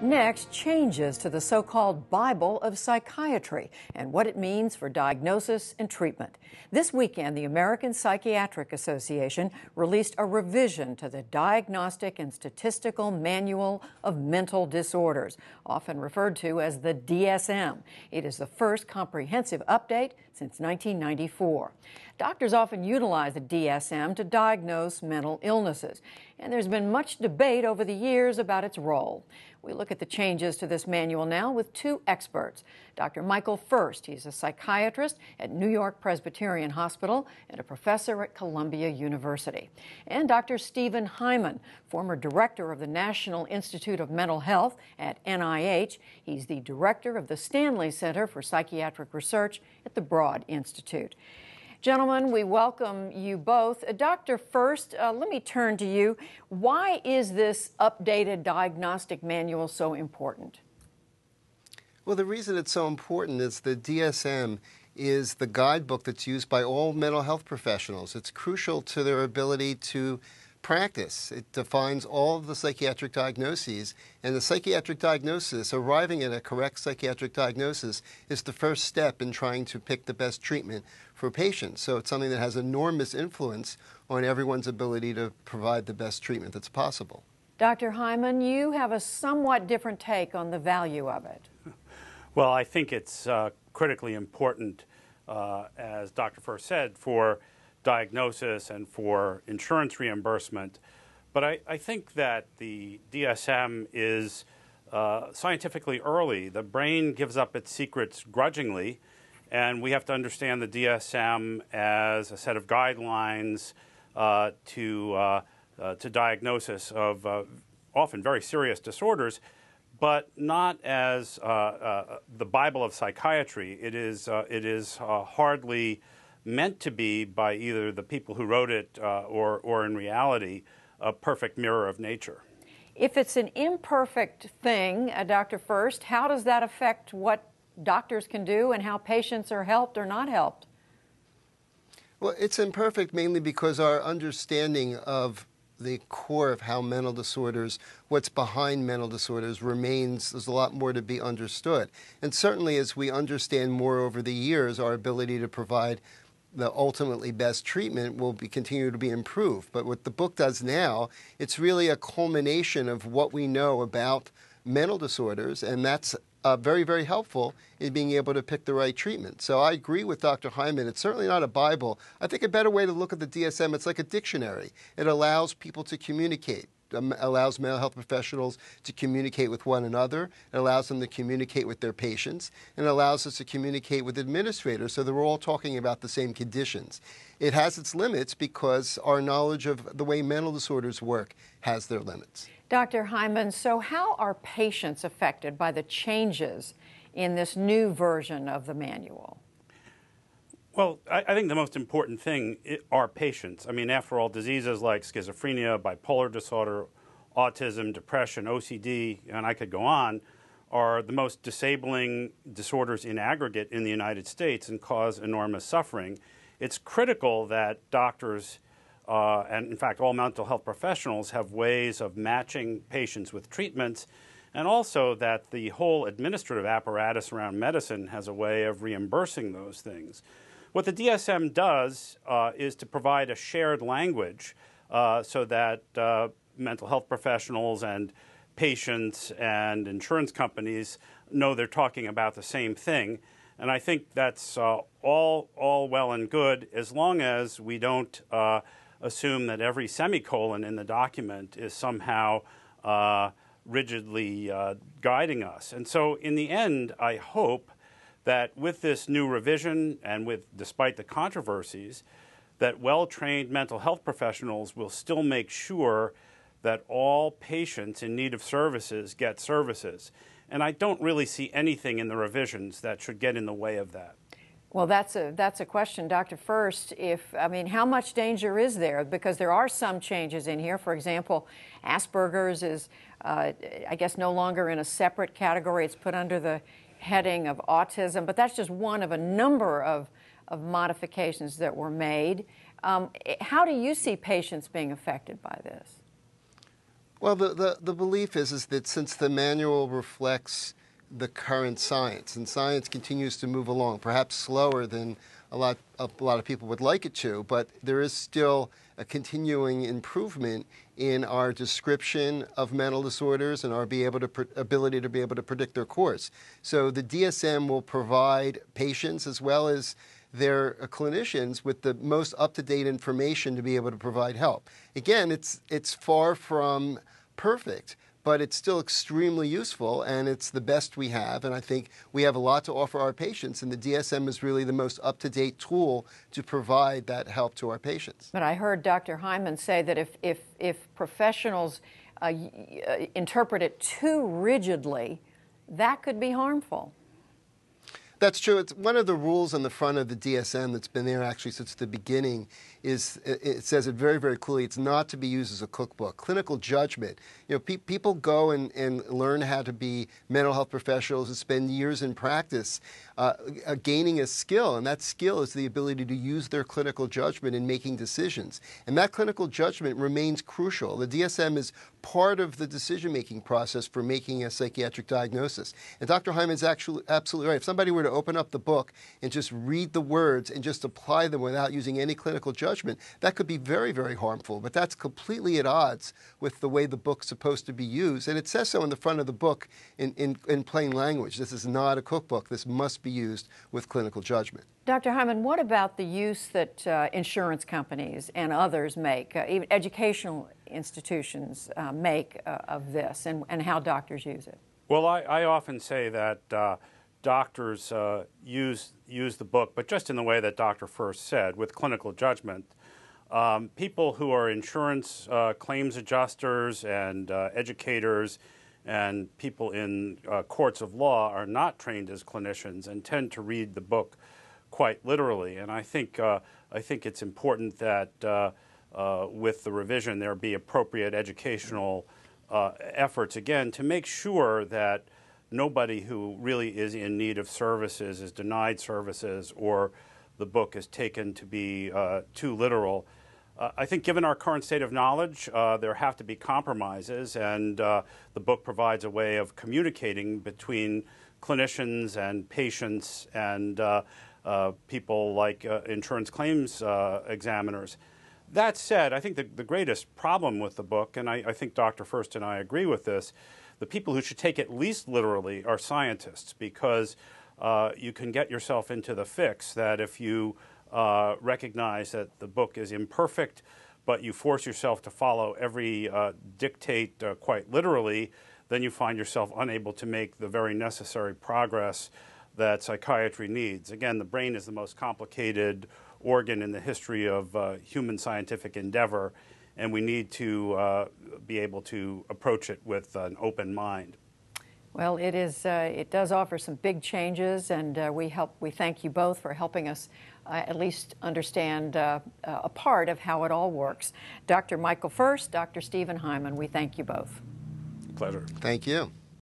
Next, changes to the so-called Bible of psychiatry and what it means for diagnosis and treatment. This weekend, the American Psychiatric Association released a revision to the Diagnostic and Statistical Manual of Mental Disorders, often referred to as the DSM. It is the first comprehensive update since 1994. Doctors often utilize the DSM to diagnose mental illnesses, and there's been much debate over the years about its role. We look at the changes to this manual now with two experts. Dr. Michael First, he's a psychiatrist at New York Presbyterian Hospital and a professor at Columbia University. And Dr. Stephen Hyman, former director of the National Institute of Mental Health at NIH. He's the director of the Stanley Center for Psychiatric Research at the Broad Institute. Gentlemen, we welcome you both. Dr. First, let me turn to you. Why is this updated diagnostic manual so important? Well, the reason it's so important is the DSM is the guidebook that's used by all mental health professionals. It's crucial to their ability to practice. It defines all of the psychiatric diagnoses, and the psychiatric diagnosis, arriving at a correct psychiatric diagnosis, is the first step in trying to pick the best treatment for patients. So it's something that has enormous influence on everyone's ability to provide the best treatment that's possible. Dr. Hyman, you have a somewhat different take on the value of it. Well, I think it's critically important, as Dr. First said, for diagnosis and for insurance reimbursement. But I think that the DSM is scientifically early. The brain gives up its secrets grudgingly, and we have to understand the DSM as a set of guidelines to diagnosis of often very serious disorders, but not as the Bible of psychiatry. It is hardly meant to be, by either the people who wrote it or in reality, a perfect mirror of nature. If it's an imperfect thing, Dr. First, how does that affect what doctors can do and how patients are helped or not helped? Well, it's imperfect mainly because our understanding of the core of how mental disorders, what's behind mental disorders remains, there's a lot more to be understood. And certainly as we understand more over the years, our ability to provide the ultimately best treatment will continue to be improved. But what the book does now, it's really a culmination of what we know about mental disorders, and that's very, very helpful in being able to pick the right treatment. So I agree with Dr. Hyman. It's certainly not a Bible. I think a better way to look at the DSM, it's like a dictionary. It allows people to communicate. Allows mental health professionals to communicate with one another. It allows them to communicate with their patients. And it allows us to communicate with administrators so that we're all talking about the same conditions. It has its limits because our knowledge of the way mental disorders work has their limits. Dr. Hyman, so how are patients affected by the changes in this new version of the manual? Well, I think the most important thing are patients. I mean, after all, diseases like schizophrenia, bipolar disorder, autism, depression, OCD, and I could go on, are the most disabling disorders in aggregate in the United States and cause enormous suffering. It's critical that doctors and, in fact, all mental health professionals have ways of matching patients with treatments, and also that the whole administrative apparatus around medicine has a way of reimbursing those things. What the DSM does is to provide a shared language so that mental health professionals and patients and insurance companies know they're talking about the same thing. And I think that's all well and good as long as we don't assume that every semicolon in the document is somehow rigidly guiding us. And so in the end, I hope that with this new revision and despite the controversies, that well-trained mental health professionals will still make sure that all patients in need of services get services. And I don't really see anything in the revisions that should get in the way of that. Well, that's a question, Dr. First. How much danger is there? Because there are some changes in here. For example, Asperger's is, I guess, no longer in a separate category. It's put under the heading of autism, but that's just one of a number of modifications that were made. How do you see patients being affected by this? Well, the belief is that since the manual reflects the current science, and science continues to move along, perhaps slower than a lot of people would like it to, but there is still a continuing improvement in our description of mental disorders and our ability to be able to predict their course. So the DSM will provide patients as well as their clinicians with the most up-to-date information to be able to provide help. Again, it's far from perfect, but it's still extremely useful, and it's the best we have. And I think we have a lot to offer our patients, and the DSM is really the most up-to-date tool to provide that help to our patients. But I heard Dr. Hyman say that if professionals interpret it too rigidly, that could be harmful. That's true. It's one of the rules on the front of the DSM that's been there actually since the beginning. Is it says it very, very clearly. It's not to be used as a cookbook. Clinical judgment. You know, people go and learn how to be mental health professionals and spend years in practice gaining a skill, and that skill is the ability to use their clinical judgment in making decisions. And that clinical judgment remains crucial. The DSM is part of the decision-making process for making a psychiatric diagnosis. And Dr. Hyman's actually absolutely right. If somebody were to open up the book and just read the words and just apply them without using any clinical judgment, that could be very, very harmful. But that's completely at odds with the way the book's supposed to be used. And it says so in the front of the book in plain language. This is not a cookbook. This must be used with clinical judgment. Dr. Hyman, what about the use that insurance companies and others make, even educational institutions make of this, and how doctors use it? Well, I often say that doctors use the book, but just in the way that Dr. First said, with clinical judgment. People who are insurance claims adjusters and educators and people in courts of law are not trained as clinicians and tend to read the book quite literally. And I think it's important that with the revision there be appropriate educational efforts, again, to make sure that nobody who really is in need of services is denied services or the book is taken to be too literal. I think given our current state of knowledge, there have to be compromises, and the book provides a way of communicating between clinicians and patients and people like insurance claims examiners. That said, I think the greatest problem with the book, and I think Dr. First and I agree with this, the people who should take it least literally are scientists, because you can get yourself into the fix that if you recognize that the book is imperfect, but you force yourself to follow every dictate quite literally, then you find yourself unable to make the very necessary progress that psychiatry needs. Again, the brain is the most complicated organ in the history of human scientific endeavor, and we need to be able to approach it with an open mind. Well, it does offer some big changes, and we thank you both for helping us at least understand a part of how it all works. Dr. Michael First, Dr. Stephen Hyman, we thank you both. Pleasure. Thank you.